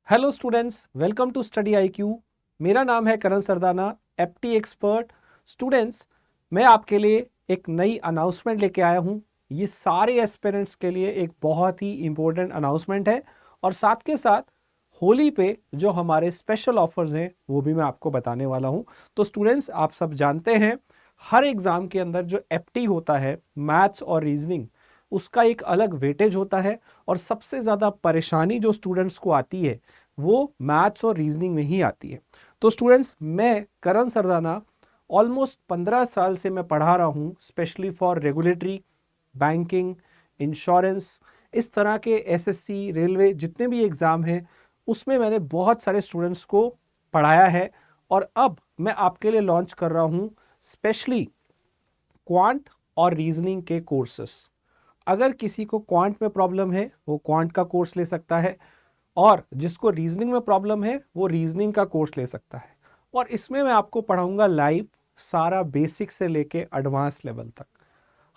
Hello students, welcome to study IQ। मेरा नाम है Karan Sardana, apti expert. Students, मैं आपके लिए एक नई अनाउंसमेंट लेके आया हूँ। ये सारे एस्पिरेंट्स के लिए एक बहुत ही इम्पोर्टेंट अनाउंसमेंट है और साथ के साथ होली पे जो हमारे स्पेशल ऑफर्स हैं वो भी मैं आपको बताने वाला हूँ। तो स्टूडेंट्स, आप सब जानते हैं हर एग्ज़ाम के अंदर जो एप्टी होता है, मैथ्स और रीजनिंग, उसका एक अलग वेटेज होता है और सबसे ज़्यादा परेशानी जो स्टूडेंट्स को आती है वो मैथ्स और रीजनिंग में ही आती है। तो स्टूडेंट्स, मैं करण सरदाना ऑलमोस्ट 15 साल से मैं पढ़ा रहा हूँ, specially for regulatory, banking, insurance, इस तरह के SSC, रेलवे जितने भी एग्ज़ाम हैं उसमें मैंने बहुत सारे स्टूडेंट्स को पढ़ाया है। और अब मैं आपके लिए लॉन्च कर रहा हूँ स्पेशली क्वांट और रीजनिंग के कोर्सेस। अगर किसी को क्वांट में प्रॉब्लम है वो क्वांट का कोर्स ले सकता है और जिसको रीजनिंग में प्रॉब्लम है वो रीजनिंग का कोर्स ले सकता है। और इसमें मैं आपको पढ़ाऊंगा लाइव, सारा बेसिक से लेके एडवांस लेवल तक।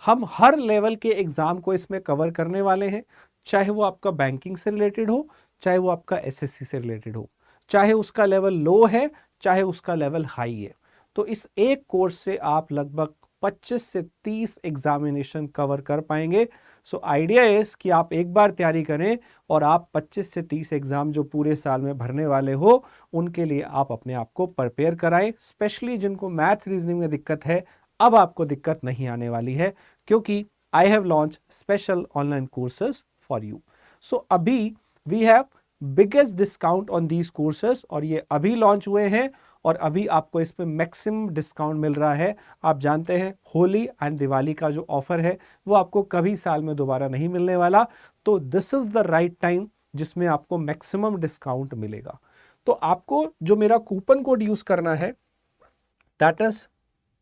हम हर लेवल के एग्जाम को इसमें कवर करने वाले हैं, चाहे वो आपका बैंकिंग से रिलेटेड हो, चाहे वो आपका SSC से रिलेटेड हो, चाहे उसका लेवल लो है, चाहे उसका लेवल हाई है। तो इस एक कोर्स से आप लगभग 25 से 30 एग्जामिनेशन कवर कर पाएंगे। सो आइडिया इज कि आप एक बार तैयारी करें और आप 25 से 30 एग्जाम जो पूरे साल में भरने वाले हो उनके लिए आप अपने आप को प्रिपेयर कराएं। स्पेशली जिनको मैथ्स रीजनिंग में दिक्कत है, अब आपको दिक्कत नहीं आने वाली है क्योंकि I have launch special online courses for you. So अभी we have biggest discount on these courses और ये अभी लॉन्च हुए हैं और अभी आपको इस पे मैक्सिमम डिस्काउंट मिल रहा है। आप जानते हैं होली एंड दिवाली का जो ऑफर है वो आपको कभी साल में दोबारा नहीं मिलने वाला। तो this is the right time जिसमें आपको मैक्सिमम डिस्काउंट मिलेगा। तो आपको जो मेरा कूपन कोड यूज करना है that is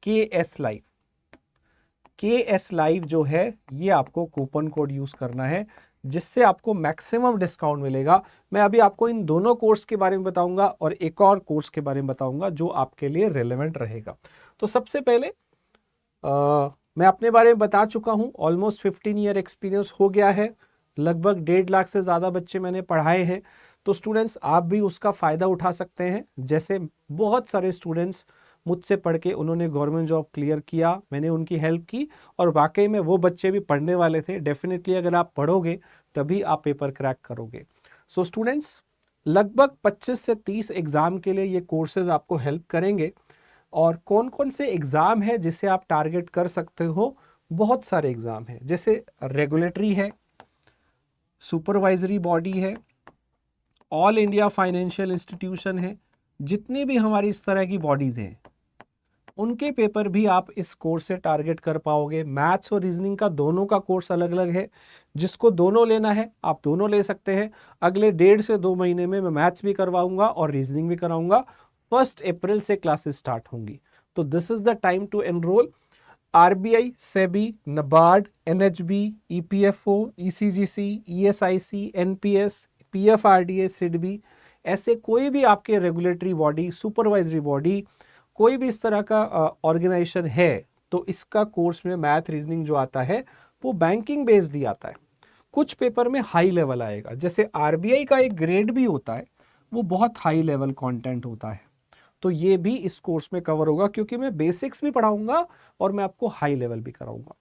KS live. KS live जो है ये आपको कूपन कोड यूज करना है जिससे आपको मैक्सिमम डिस्काउंट मिलेगा। मैं अभी आपको इन दोनों कोर्स के बारे में बताऊंगा और एक और कोर्स के बारे में बताऊंगा जो आपके लिए रेलेवेंट रहेगा। तो सबसे पहले मैं अपने बारे में बता चुका हूं। ऑलमोस्ट 15 ईयर एक्सपीरियंस हो गया है, लगभग 1.5 लाख से ज़्यादा बच्चे मैंने पढ़ाए हैं। तो स्टूडेंट्स, आप भी उसका फ़ायदा उठा सकते हैं। जैसे बहुत सारे स्टूडेंट्स मुझसे पढ़ के उन्होंने गवर्नमेंट जॉब क्लियर किया, मैंने उनकी हेल्प की और वाकई में वो बच्चे भी पढ़ने वाले थे। डेफिनेटली अगर आप पढ़ोगे तभी आप पेपर क्रैक करोगे। सो स्टूडेंट्स, लगभग 25 से 30 एग्ज़ाम के लिए ये कोर्सेज आपको हेल्प करेंगे। और कौन कौन से एग्ज़ाम है जिसे आप टारगेट कर सकते हो? बहुत सारे एग्ज़ाम हैं, जैसे रेगुलेटरी है, सुपरवाइजरी बॉडी है, ऑल इंडिया फाइनेंशियल इंस्टीट्यूशन है, जितनी भी हमारी इस तरह की बॉडीज़ हैं उनके पेपर भी आप इस कोर्स से टारगेट कर पाओगे। मैथ्स और रीजनिंग का दोनों का कोर्स अलग अलग है, जिसको दोनों लेना है आप दोनों ले सकते हैं। अगले 1.5 से 2 महीने में मैं मैथ्स भी करवाऊंगा और रीजनिंग भी कराऊंगा। 1 अप्रैल से क्लासेस स्टार्ट होंगी। तो this is the time to enroll. RBI, SEBI, NABARD, NHB, EPFO, ECGC, ESIC, NPS, PFRDA, SIDBI, ऐसे कोई भी आपके रेगुलेटरी बॉडी, सुपरवाइजरी बॉडी, कोई भी इस तरह का ऑर्गेनाइजेशन है तो इसका कोर्स में मैथ रीजनिंग जो आता है वो बैंकिंग बेस्ड ही आता है। कुछ पेपर में हाई लेवल आएगा, जैसे RBI का एक ग्रेड भी होता है, वो बहुत हाई लेवल कंटेंट होता है। तो ये भी इस कोर्स में कवर होगा क्योंकि मैं बेसिक्स भी पढ़ाऊंगा और मैं आपको हाई लेवल भी कराऊंगा।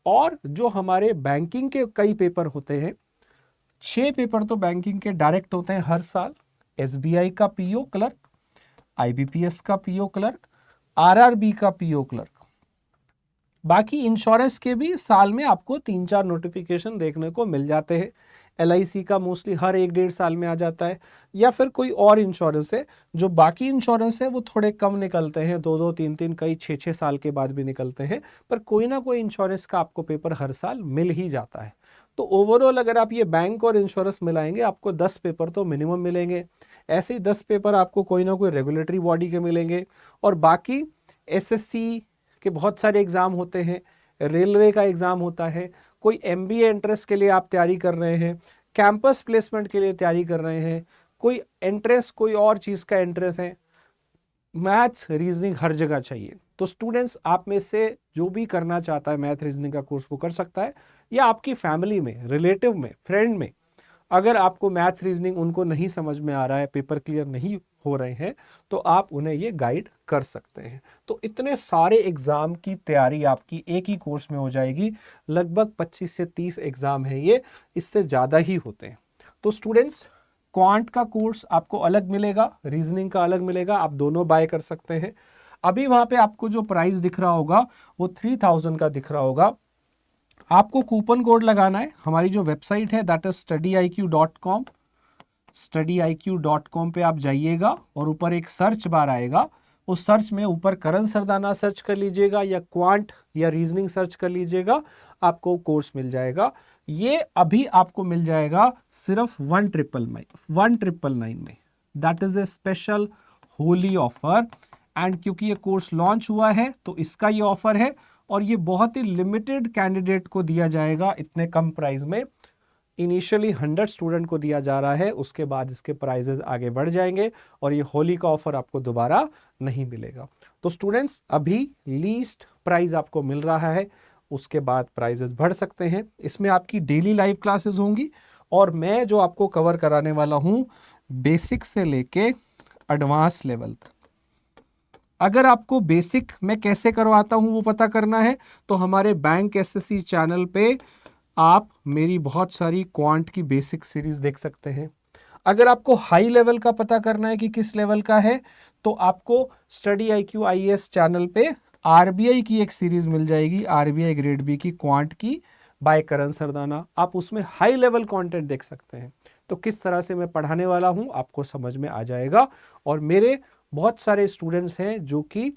और जो हमारे बैंकिंग के कई पेपर होते हैं, 6 पेपर तो बैंकिंग के डायरेक्ट होते हैं हर साल। SBI का PO क्लर्क, IBPS का PO क्लर्क, RRB का PO क्लर्क। बाकी इंश्योरेंस के भी साल में आपको 3-4 नोटिफिकेशन देखने को मिल जाते हैं। LIC का मोस्टली हर 1-1.5 साल में आ जाता है, या फिर कोई और इंश्योरेंस है। जो बाकी इंश्योरेंस है वो थोड़े कम निकलते हैं, 2-2, 3-3, कई 6-6 साल के बाद भी निकलते हैं, पर कोई ना कोई इंश्योरेंस का आपको पेपर हर साल मिल ही जाता है। तो ओवरऑल अगर आप ये बैंक और इंश्योरेंस मिलाएंगे आपको 10 पेपर तो मिनिमम मिलेंगे। ऐसे ही 10 पेपर आपको कोई ना कोई रेगुलेटरी बॉडी के मिलेंगे और बाकी SSC के बहुत सारे एग्ज़ाम होते हैं, रेलवे का एग्ज़ाम होता है, कोई MBA एंट्रेंस के लिए आप तैयारी कर रहे हैं, कैंपस प्लेसमेंट के लिए तैयारी कर रहे हैं, कोई एंट्रेंस कोई और चीज़ का एंट्रेंस है, मैथ रीजनिंग हर जगह चाहिए। तो स्टूडेंट्स, आप में से जो भी करना चाहता है मैथ रीजनिंग का कोर्स वो कर सकता है, या आपकी फैमिली में, रिलेटिव में, फ्रेंड में अगर आपको मैथ्स रीजनिंग उनको नहीं समझ में आ रहा है, पेपर क्लियर नहीं हो रहे हैं, तो आप उन्हें ये गाइड कर सकते हैं। तो इतने सारे एग्ज़ाम की तैयारी आपकी एक ही कोर्स में हो जाएगी। लगभग 25 से 30 एग्ज़ाम है ये, इससे ज़्यादा ही होते हैं। तो स्टूडेंट्स, क्वांट का कोर्स आपको अलग मिलेगा, रीजनिंग का अलग मिलेगा, आप दोनों बाय कर सकते हैं। अभी वहाँ पे आपको जो प्राइस दिख रहा होगा वो 3000 का दिख रहा होगा। आपको कूपन कोड लगाना है। हमारी जो वेबसाइट है दैट इज studiiq.com, studiiq.com पे आप जाइएगा और ऊपर एक सर्च बार आएगा। उस सर्च में ऊपर करण सरदाना सर्च कर लीजिएगा या क्वांट या रीजनिंग सर्च कर लीजिएगा, आपको कोर्स मिल जाएगा। ये अभी आपको मिल जाएगा सिर्फ 1999 में। That is a special Holi offer, and क्योंकि ये कोर्स लॉन्च हुआ है तो इसका ये ऑफर है, और ये बहुत ही लिमिटेड कैंडिडेट को दिया जाएगा इतने कम प्राइस में। इनिशियली 100 स्टूडेंट को दिया जा रहा है, उसके बाद इसके प्राइजेस आगे बढ़ जाएंगे और ये होली का ऑफर आपको दोबारा नहीं मिलेगा। तो स्टूडेंट्स, अभी लीस्ट प्राइस आपको मिल रहा है, उसके बाद प्राइजेस बढ़ सकते हैं। इसमें आपकी डेली लाइव क्लासेस होंगी और मैं जो आपको कवर कराने वाला हूं बेसिक से लेके एडवांस लेवल तक। अगर आपको बेसिक मैं कैसे करवाता हूं वो पता करना है तो हमारे बैंक एसएससी चैनल पे आप मेरी बहुत सारी क्वांट की बेसिक सीरीज देख सकते हैं। अगर आपको हाई लेवल का पता करना है कि किस लेवल का है, तो आपको स्टडी IQ IAS चैनल पे आरबीआई की एक सीरीज मिल जाएगी, आरबीआई ग्रेड बी की क्वांट की बाय करण सरदाना। आप उसमें हाई लेवल कंटेंट देख सकते हैं। तो किस तरह से मैं पढ़ाने वाला हूं आपको समझ में आ जाएगा। और मेरे बहुत सारे स्टूडेंट्स हैं जो कि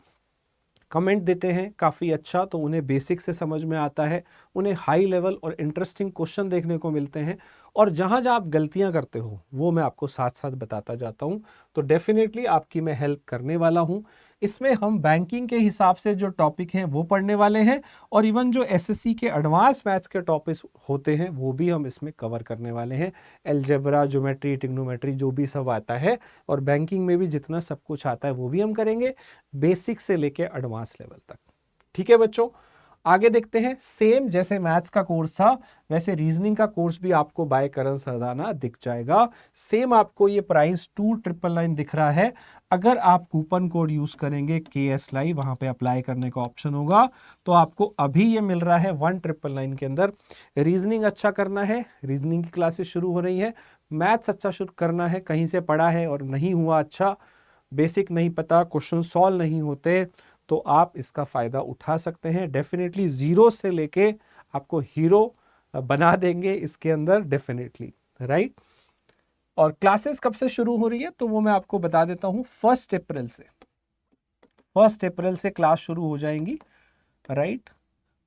कमेंट देते हैं काफ़ी अच्छा, तो उन्हें बेसिक से समझ में आता है, उन्हें हाई लेवल और इंटरेस्टिंग क्वेश्चन देखने को मिलते हैं, और जहाँ जहाँ आप गलतियाँ करते हो वो मैं आपको साथ साथ बताता जाता हूँ। तो डेफिनेटली आपकी मैं हेल्प करने वाला हूँ। इसमें हम बैंकिंग के हिसाब से जो टॉपिक हैं वो पढ़ने वाले हैं, और इवन जो एसएससी के एडवांस मैथ्स के टॉपिक्स होते हैं वो भी हम इसमें कवर करने वाले हैं। अलजेब्रा, ज्योमेट्री, ट्रिग्नोमेट्री जो भी सब आता है, और बैंकिंग में भी जितना सब कुछ आता है वो भी हम करेंगे, बेसिक से लेके एडवांस लेवल तक। ठीक है बच्चों, आगे देखते हैं। सेम जैसे मैथ्स का कोर्स था वैसे रीजनिंग का कोर्स भी आपको बाय करण सरदाना दिख जाएगा। सेम आपको ये प्राइस 2999 दिख रहा है। अगर आप कूपन कोड यूज करेंगे KS Live, वहां पे अप्लाई करने का ऑप्शन होगा, तो आपको अभी ये मिल रहा है 1999 के अंदर। रीजनिंग अच्छा करना है, रीजनिंग की क्लासेस शुरू हो रही है। मैथ्स अच्छा शुरू करना है, कहीं से पढ़ा है और नहीं हुआ अच्छा, बेसिक नहीं पता, क्वेश्चन सॉल्व नहीं होते, तो आप इसका फ़ायदा उठा सकते हैं। डेफिनेटली जीरो से लेके आपको हीरो बना देंगे इसके अंदर, डेफिनेटली, राइट। और क्लासेस कब से शुरू हो रही है तो वो मैं आपको बता देता हूं। 1 अप्रैल से, 1 अप्रैल से क्लास शुरू हो जाएंगी, राइट।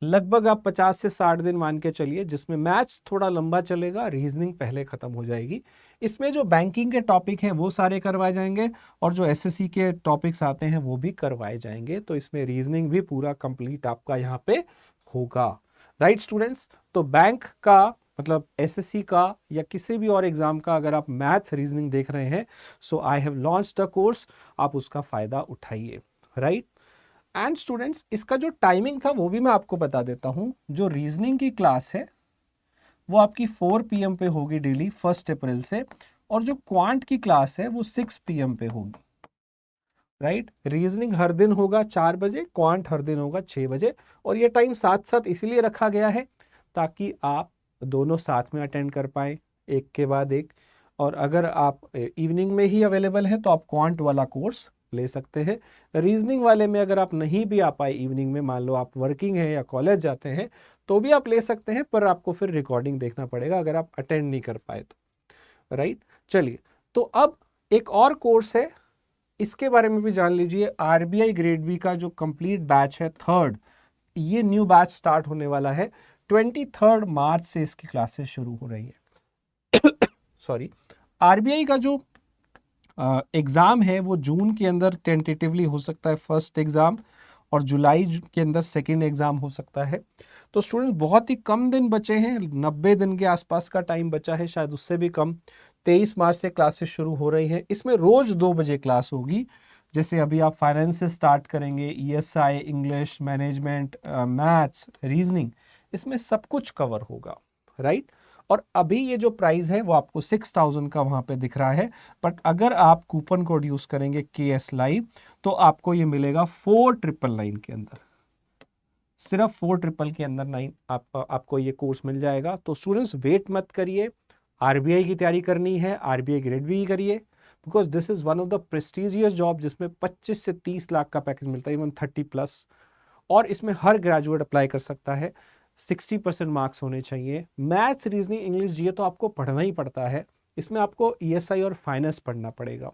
लगभग आप 50 से 60 दिन मान के चलिए, जिसमें मैथ्स थोड़ा लंबा चलेगा, रीजनिंग पहले खत्म हो जाएगी। इसमें जो बैंकिंग के टॉपिक हैं वो सारे करवाए जाएंगे, और जो एसएससी के टॉपिक्स आते हैं वो भी करवाए जाएंगे। तो इसमें रीजनिंग भी पूरा कंप्लीट आपका यहाँ पे होगा, राइट स्टूडेंट्स। तो बैंक का मतलब एसएससी का या किसी भी और एग्जाम का अगर आप मैथ्स रीजनिंग देख रहे हैं, so I have launched the course, आप उसका फायदा उठाइए, राइट। एंड स्टूडेंट्स, इसका जो टाइमिंग था वो भी मैं आपको बता देता हूं। जो रीजनिंग की क्लास है वो आपकी 4 PM पे होगी डेली 1 अप्रैल से, और जो क्वांट की क्लास है वो 6 PM पे होगी, राइट। रीजनिंग हर दिन होगा 4 बजे, क्वांट हर दिन होगा 6 बजे, और ये टाइम साथ साथ इसलिए रखा गया है ताकि आप दोनों साथ में अटेंड कर पाए एक के बाद एक। और अगर आप इवनिंग में ही अवेलेबल है तो आप क्वांट वाला कोर्स ले सकते हैं। रीजनिंग वाले में अगर आप नहीं भी आ पाए इवनिंग में, मान लो आप वर्किंग है या कॉलेज जाते हैं, तो भी आप ले सकते हैं, पर आपको फिर रिकॉर्डिंग देखना पड़ेगा अगर आप अटेंड नहीं कर पाए तो, राइट। चलिए, तो अब एक और कोर्स है, इसके बारे में भी जान लीजिए। आरबीआई ग्रेड बी का जो कंप्लीट बैच है, 3rd, ये न्यू बैच स्टार्ट होने वाला है। 23 मार्च से इसकी क्लासेस शुरू हो रही है। सॉरी, आरबीआई का जो एग्ज़ाम है वो जून के अंदर टेंटेटिवली हो सकता है फर्स्ट एग्ज़ाम, और जुलाई के अंदर सेकेंड एग्ज़ाम हो सकता है। तो स्टूडेंट, बहुत ही कम दिन बचे हैं, 90 दिन के आसपास का टाइम बचा है, शायद उससे भी कम। 23 मार्च से क्लासेस शुरू हो रही हैं। इसमें रोज़ 2 बजे क्लास होगी। जैसे अभी आप फाइनेंस से स्टार्ट करेंगे, ESI, English, management, maths, reasoning, इसमें सब कुछ कवर होगा, राइट। और अभी ये जो प्राइस है वो आपको 6000 का वहां पे दिख रहा है, बट अगर आप कूपन कोड यूज करेंगे KS लाइव तो आपको ये मिलेगा 4999 के अंदर, सिर्फ 4 के अंदर 9 आपको ये कोर्स मिल जाएगा। तो स्टूडेंट्स वेट मत करिए, RBI की तैयारी करनी है, RBI ग्रेड भी करिए, because this is one of the prestigious job जिसमें 25 से 30 लाख का पैकेज मिलता है, इवन 30+, और इसमें हर ग्रेजुएट अप्लाई कर सकता है। 60% मार्क्स होने चाहिए। मैथ्स, रीजनिंग, इंग्लिश, जीए तो आपको पढ़ना ही पड़ता है, इसमें आपको ESI और फाइनेंस पढ़ना पड़ेगा,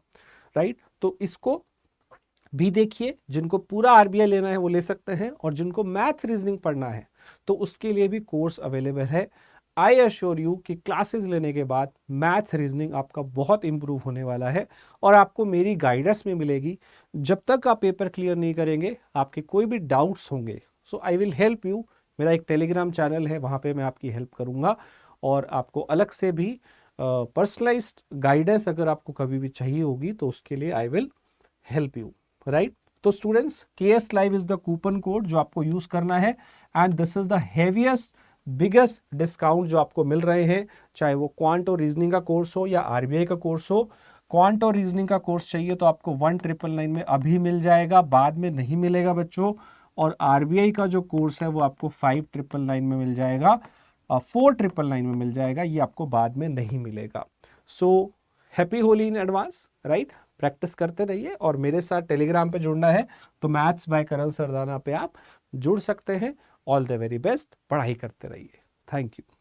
राइट। तो इसको भी देखिए, जिनको पूरा RBI लेना है वो ले सकते हैं, और जिनको मैथ्स रीजनिंग पढ़ना है तो उसके लिए भी कोर्स अवेलेबल है। आई एश्योर यू कि क्लासेस लेने के बाद मैथ्स रीजनिंग आपका बहुत इंप्रूव होने वाला है, और आपको मेरी गाइडेंस में मिलेगी। जब तक आप पेपर क्लियर नहीं करेंगे, आपके कोई भी डाउट्स होंगे, सो आई विल हेल्प यू। मेरा एक टेलीग्राम चैनल है, वहाँ पे मैं आपकी हेल्प करूँगा, और आपको अलग से भी पर्सनलाइज्ड गाइडेंस अगर आपको कभी भी चाहिए होगी तो उसके लिए I will help you, right. तो students, KS live is the coupon code जो आपको यूज करना है, and this is the heaviest biggest discount जो आपको मिल रहे हैं, चाहे वो क्वांट और रीजनिंग का कोर्स हो या RBI का कोर्स हो। क्वांट और रीजनिंग का कोर्स चाहिए तो आपको 1999 में अभी मिल जाएगा, बाद में नहीं मिलेगा बच्चों। और RBI का जो कोर्स है वो आपको 5999 में मिल जाएगा, 4999 में मिल जाएगा, ये आपको बाद में नहीं मिलेगा। So happy Holi in advance, right. Practice करते रहिए, और मेरे साथ टेलीग्राम पे जुड़ना है तो मैथ्स बाय करण सरदाना पे आप जुड़ सकते हैं। ऑल द वेरी बेस्ट, पढ़ाई करते रहिए। Thank you.